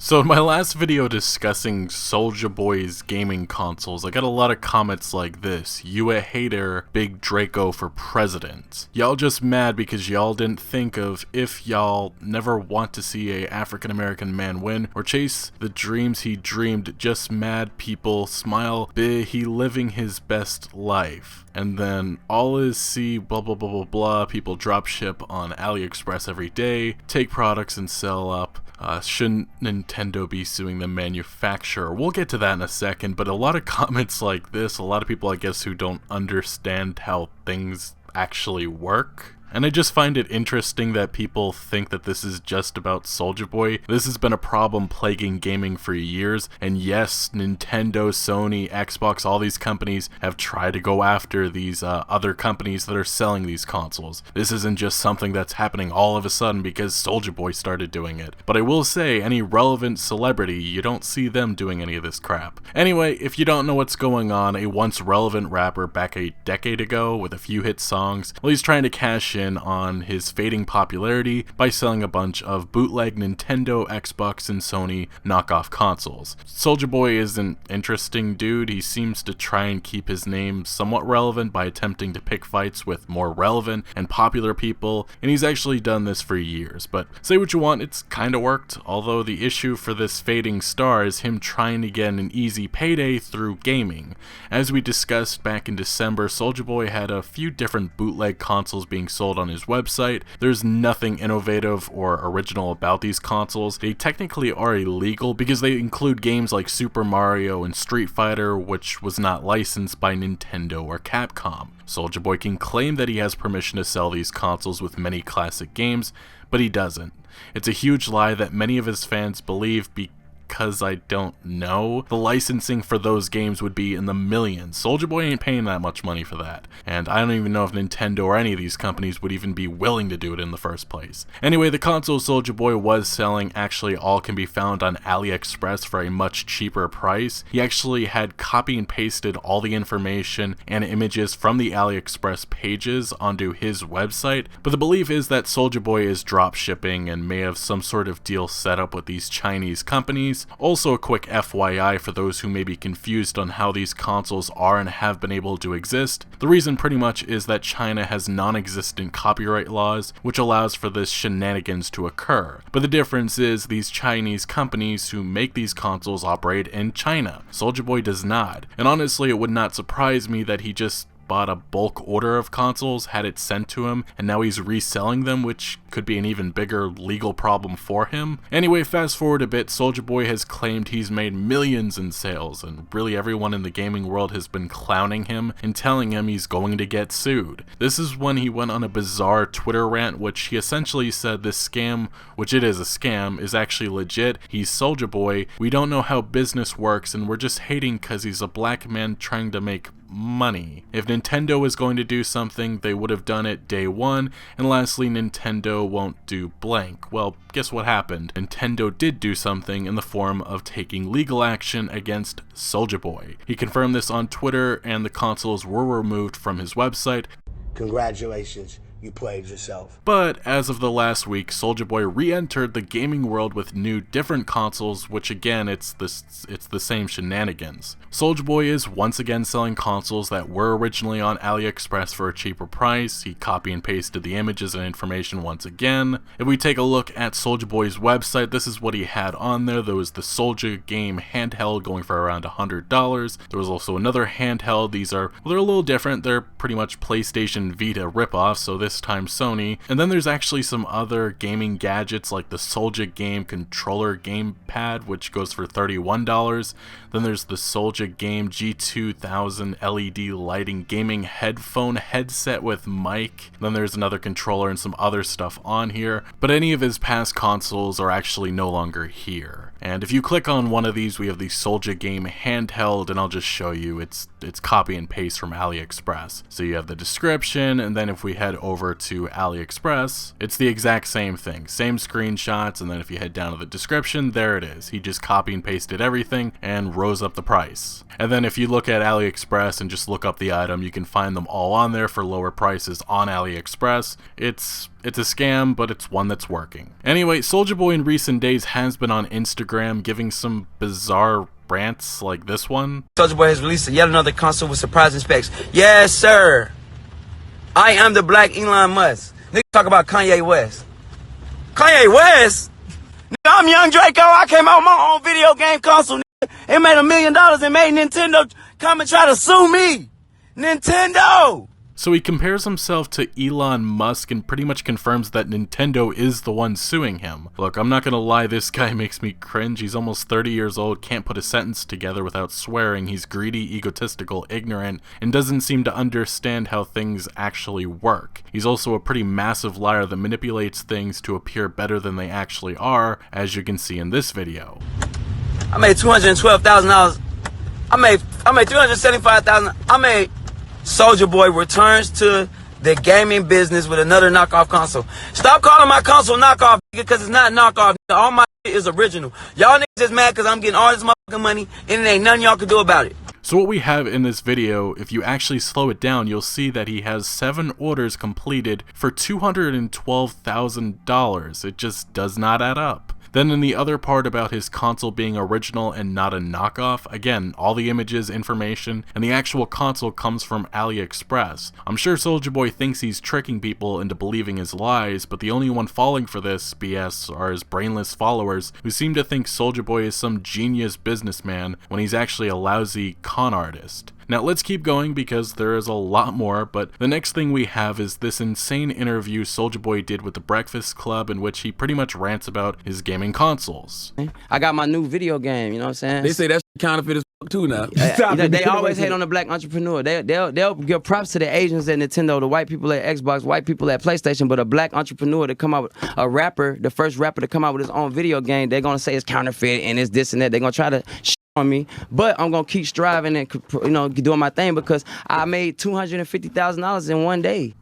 So in my last video discussing Soulja Boy's gaming consoles, I got a lot of comments like this: "You a hater, Big Draco for president. Y'all just mad because y'all didn't think of if y'all never want to see a African American man win or chase the dreams he dreamed. Just mad people smile, he living his best life." And then all is see blah blah blah blah blah. People drop ship on AliExpress every day, take products and sell up. Shouldn't Nintendo be suing the manufacturer? We'll get to that in a second, but a lot of comments like this, a lot of people I guess who don't understand how things actually work. And I just find it interesting that people think that this is just about Soulja Boy. This has been a problem plaguing gaming for years, and yes, Nintendo, Sony, Xbox, all these companies have tried to go after these other companies that are selling these consoles. This isn't just something that's happening all of a sudden because Soulja Boy started doing it. But I will say, any relevant celebrity, you don't see them doing any of this crap. Anyway, if you don't know what's going on, a once relevant rapper back a decade ago with a few hit songs, well, he's trying to cash in on his fading popularity by selling a bunch of bootleg Nintendo, Xbox, and Sony knockoff consoles. Soulja Boy is an interesting dude. He seems to try and keep his name somewhat relevant by attempting to pick fights with more relevant and popular people, and he's actually done this for years. But say what you want, it's kinda worked, although the issue for this fading star is him trying to get an easy payday through gaming. As we discussed back in December, Soulja Boy had a few different bootleg consoles being sold on his website. There's nothing innovative or original about these consoles. They technically are illegal because they include games like Super Mario and Street Fighter, which was not licensed by Nintendo or Capcom. Soulja Boy can claim that he has permission to sell these consoles with many classic games, but he doesn't. It's a huge lie that many of his fans believe because I don't know. The licensing for those games would be in the millions. Soulja Boy ain't paying that much money for that. And I don't even know if Nintendo or any of these companies would even be willing to do it in the first place. Anyway, the console Soulja Boy was selling actually all can be found on AliExpress for a much cheaper price. He actually had copy and pasted all the information and images from the AliExpress pages onto his website, but the belief is that Soulja Boy is drop shipping and may have some sort of deal set up with these Chinese companies. Also, a quick FYI for those who may be confused on how these consoles are and have been able to exist. The reason pretty much is that China has non-existent copyright laws, which allows for this shenanigans to occur. But the difference is these Chinese companies who make these consoles operate in China. Soulja Boy does not. And honestly, it would not surprise me that he just bought a bulk order of consoles, had it sent to him, and now he's reselling them, which could be an even bigger legal problem for him. Anyway, fast forward a bit, Soulja Boy has claimed he's made millions in sales, and really everyone in the gaming world has been clowning him and telling him he's going to get sued. This is when he went on a bizarre Twitter rant, which he essentially said this scam, which it is a scam, is actually legit. He's Soulja Boy, we don't know how business works, and we're just hating cause he's a black man trying to make money. If Nintendo is going to do something, they would have done it day one, and lastly, Nintendo won't do blank. Well, guess what happened? Nintendo did do something in the form of taking legal action against Soulja Boy. He confirmed this on Twitter, and the consoles were removed from his website. Congratulations. You played yourself. But as of the last week, Soulja Boy re-entered the gaming world with new, different consoles, which again, it's the same shenanigans. Soulja Boy is once again selling consoles that were originally on AliExpress for a cheaper price. He copy and pasted the images and information once again. If we take a look at Soulja Boy's website, this is what he had on there. There was the Soulja game handheld going for around $100. There was also another handheld. These are, well, they're a little different. They're pretty much PlayStation Vita ripoffs, so this time Sony. And then there's actually some other gaming gadgets like the Soulja game controller gamepad, which goes for $31. Then there's the Soulja game G2000 LED lighting gaming headphone headset with mic. Then there's another controller and some other stuff on here, but any of his past consoles are actually no longer here. And if you click on one of these, we have the Soulja game handheld, and I'll just show you. It's it's copy and paste from AliExpress. So you have the description, and then if we head over to AliExpress, it's the exact same thing. Same screenshots, and then if you head down to the description, there it is. He just copy and pasted everything and rose up the price. And then if you look at AliExpress and just look up the item, you can find them all on there for lower prices on AliExpress. It's a scam, but it's one that's working. Anyway, Soulja Boy in recent days has been on Instagram giving some bizarre rants like this one. Soulja Boy has released yet another console with surprising specs. Yes, sir. I am the black Elon Musk. Nigga talk about Kanye West. Kanye West? Nigga, I'm Young Draco. I came out with my own video game console. Nigga. It made $1 million and made Nintendo come and try to sue me. Nintendo! So he compares himself to Elon Musk and pretty much confirms that Nintendo is the one suing him. Look, I'm not gonna lie, this guy makes me cringe. He's almost 30 years old, can't put a sentence together without swearing. He's greedy, egotistical, ignorant, and doesn't seem to understand how things actually work. He's also a pretty massive liar that manipulates things to appear better than they actually are, as you can see in this video. I made $212,000. I made $375,000. I made Soulja Boy returns to the gaming business with another knockoff console. Stop calling my console knockoff, nigga, because it's not knockoff. Nigga. All my shit is original. Y'all niggas just mad because I'm getting all this motherfucking money and it ain't nothing y'all can do about it. So what we have in this video, if you actually slow it down, you'll see that he has 7 orders completed for $212,000. It just does not add up. Then in the other part about his console being original and not a knockoff, again, all the images, information, and the actual console comes from AliExpress. I'm sure Soulja Boy thinks he's tricking people into believing his lies, but the only one falling for this BS are his brainless followers who seem to think Soulja Boy is some genius businessman when he's actually a lousy con artist. Now let's keep going because there is a lot more, but the next thing we have is this insane interview Soulja Boy did with the Breakfast Club in which he pretty much rants about his gaming consoles. I got my new video game, you know what I'm saying? They say that's counterfeit as fuck too now. They always hate on the black entrepreneur. They'll give props to the Asians at Nintendo, the white people at Xbox, white people at PlayStation, but a black entrepreneur to come out with a rapper, the first rapper to come out with his own video game, they're gonna say it's counterfeit and it's this and that. They're gonna try to on me, but I'm gonna keep striving and, you know, doing my thing because I made $250,000 in one day.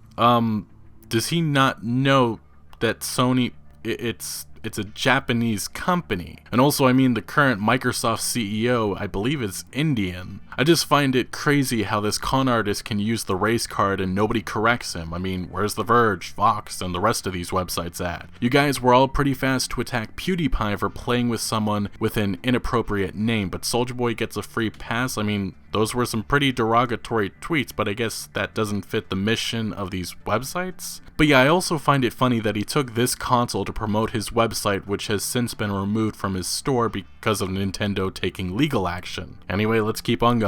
Does he not know that Sony, it's a Japanese company? And also, I mean, the current Microsoft CEO, I believe, is Indian. I just find it crazy how this con artist can use the race card and nobody corrects him. I mean, where's The Verge, Fox, and the rest of these websites at? You guys were all pretty fast to attack PewDiePie for playing with someone with an inappropriate name, but Soulja Boy gets a free pass. I mean, those were some pretty derogatory tweets, but I guess that doesn't fit the mission of these websites. But yeah, I also find it funny that he took this console to promote his website, which has since been removed from his store because of Nintendo taking legal action. Anyway, let's keep on going.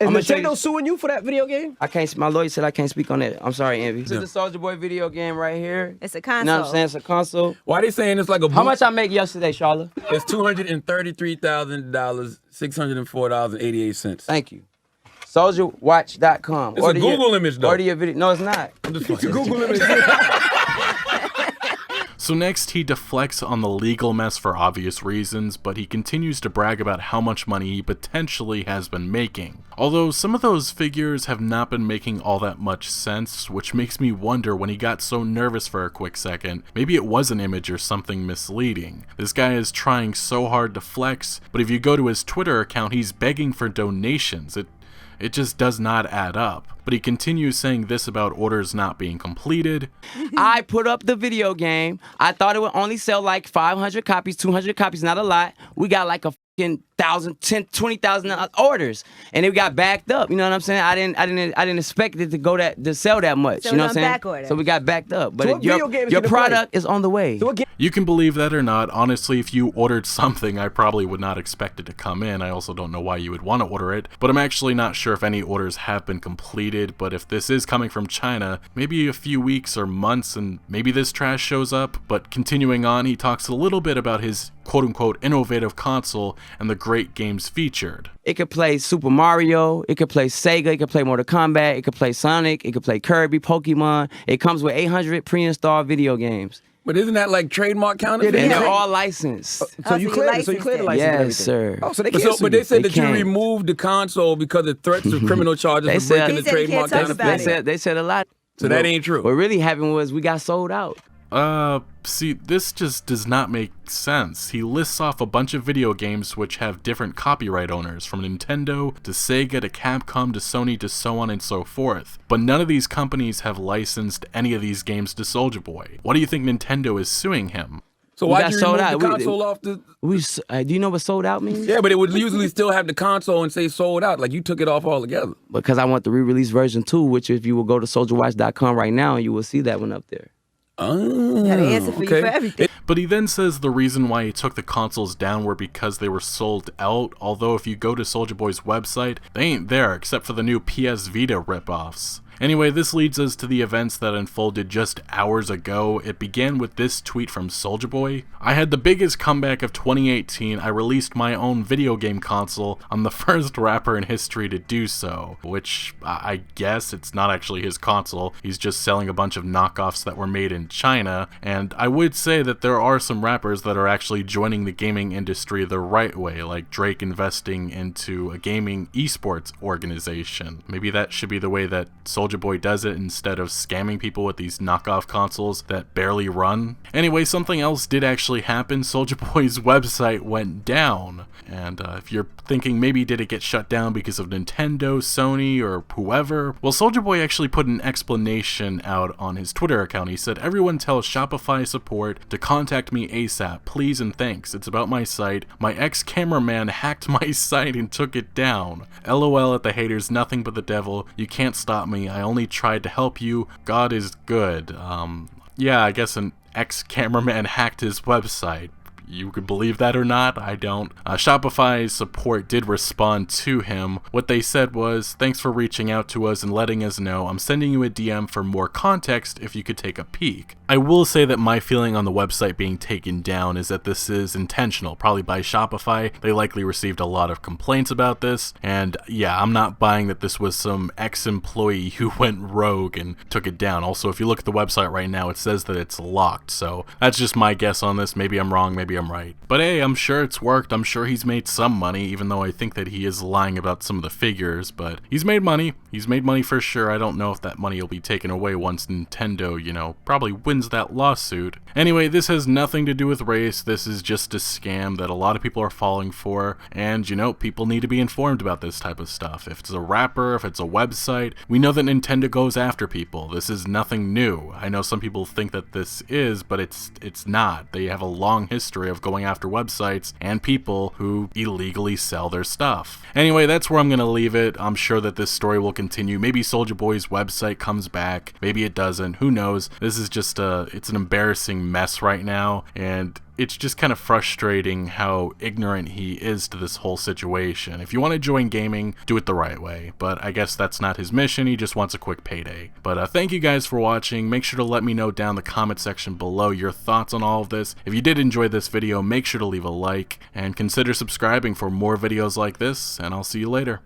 Is Nintendo suing you for that video game? I can't. My lawyer said I can't speak on that. I'm sorry, Envy. This is the Soulja Boy video game right here. It's a console. You know what I'm saying? It's a console. Why they saying it's like a boot? How much I make yesterday, Charlotte? It's $233,000, $604.88. Thank you. SouljaWatch.com. It's a Google image though. Order your video. No, it's not. It's a Google image. So next, he deflects on the legal mess for obvious reasons, but he continues to brag about how much money he potentially has been making. Although some of those figures have not been making all that much sense, which makes me wonder when he got so nervous for a quick second, maybe it was an image or something misleading. This guy is trying so hard to flex, but if you go to his Twitter account, he's begging for donations. It just does not add up. But he continues saying this about orders not being completed. I put up the video game. I thought it would only sell like 500 copies, 200 copies, not a lot. We got like a fucking 1,000, 10, 20,000 orders, and it got backed up. You know what I'm saying? I didn't expect it to go to sell that much. So you know what I'm saying? back order. So we got backed up. But So what video game is your you gonna product is on the way. So You can believe that or not. Honestly, if you ordered something, I probably would not expect it to come in. I also don't know why you would want to order it, but I'm actually not sure if any orders have been completed. But if this is coming from China, maybe a few weeks or months and maybe this trash shows up. But continuing on, he talks a little bit about his quote-unquote innovative console and the great games featured. It could play Super Mario, it could play Sega, it could play Mortal Kombat, it could play Sonic, it could play Kirby, Pokemon. It comes with 800 pre-installed video games. But isn't that like trademark counterfeit? And Yeah. they're all licensed. So you cleared the license and Yes, everything. sir. Oh, so they But, can't so, sue but they you. said They that you can't. removed the console because of threats of criminal charges They for breaking said- the He said he trademark can't talk about counterfeit. it. They said a lot. So that ain't true. What really happened was we got sold out. See, this just does not make sense. He lists off a bunch of video games which have different copyright owners, from Nintendo to Sega to Capcom to Sony to so on and so forth. But none of these companies have licensed any of these games to Soulja Boy. Why do you think Nintendo is suing him? So We why'd got you sold remove out. the console off the... Do you know what sold out means? Yeah, but it would usually still have the console and say sold out. Like you took it off altogether. Because I want the re-release version 2, which if you will go to soldierwatch.com right now, you will see that one up there. Oh, Got an answer for you for everything. But he then says the reason why he took the consoles down were because they were sold out, although if you go to Soulja Boy's website, they ain't there except for the new PS Vita ripoffs. Anyway, this leads us to the events that unfolded just hours ago. It began with this tweet from Soulja Boy. I had the biggest comeback of 2018. I released my own video game console. I'm the first rapper in history to do so, which I guess it's not actually his console. He's just selling a bunch of knockoffs that were made in China. And I would say that there are some rappers that are actually joining the gaming industry the right way, like Drake investing into a gaming esports organization. Maybe that should be the way that Soulja Boy does it instead of scamming people with these knockoff consoles that barely run. Anyway, something else did actually happen. Soulja Boy's website went down. And if you're thinking maybe did it get shut down because of Nintendo, Sony, or whoever, well, Soulja Boy actually put an explanation out on his Twitter account. He said, everyone tell Shopify support to contact me ASAP, please and thanks. It's about my site. My ex-cameraman hacked my site and took it down. LOL at the haters, nothing but the devil. You can't stop me. I only tried to help you. God is good. Yeah, I guess an ex-cameraman hacked his website. You could believe that or not, I don't. Shopify's support did respond to him. What they said was, thanks for reaching out to us and letting us know. I'm sending you a DM for more context if you could take a peek. I will say that my feeling on the website being taken down is that this is intentional, probably by Shopify. They likely received a lot of complaints about this, and yeah, I'm not buying that this was some ex-employee who went rogue and took it down. Also, if you look at the website right now, it says that it's locked, so that's just my guess on this. Maybe I'm wrong, maybe I'm right. But hey, I'm sure it's worked. I'm sure he's made some money, even though I think that he is lying about some of the figures, but he's made money. He's made money for sure. I don't know if that money will be taken away once Nintendo, probably wins that lawsuit. Anyway, this has nothing to do with race. This is just a scam that a lot of people are falling for, and people need to be informed about this type of stuff. If it's a rapper, if it's a website, we know that Nintendo goes after people. This is nothing new. I know some people think that this is, but it's not. They have a long history of going after websites and people who illegally sell their stuff. Anyway, that's where I'm gonna leave it. I'm sure that this story will continue. Maybe Soulja Boy's website comes back, maybe it doesn't, who knows. This is just it's an embarrassing mess right now, and it's just kind of frustrating how ignorant he is to this whole situation. If you want to join gaming, do it the right way, but I guess that's not his mission. He just wants a quick payday. But thank you guys for watching. Make sure to let me know down in the comment section below your thoughts on all of this. If you did enjoy this video, make sure to leave a like and consider subscribing for more videos like this, and I'll see you later.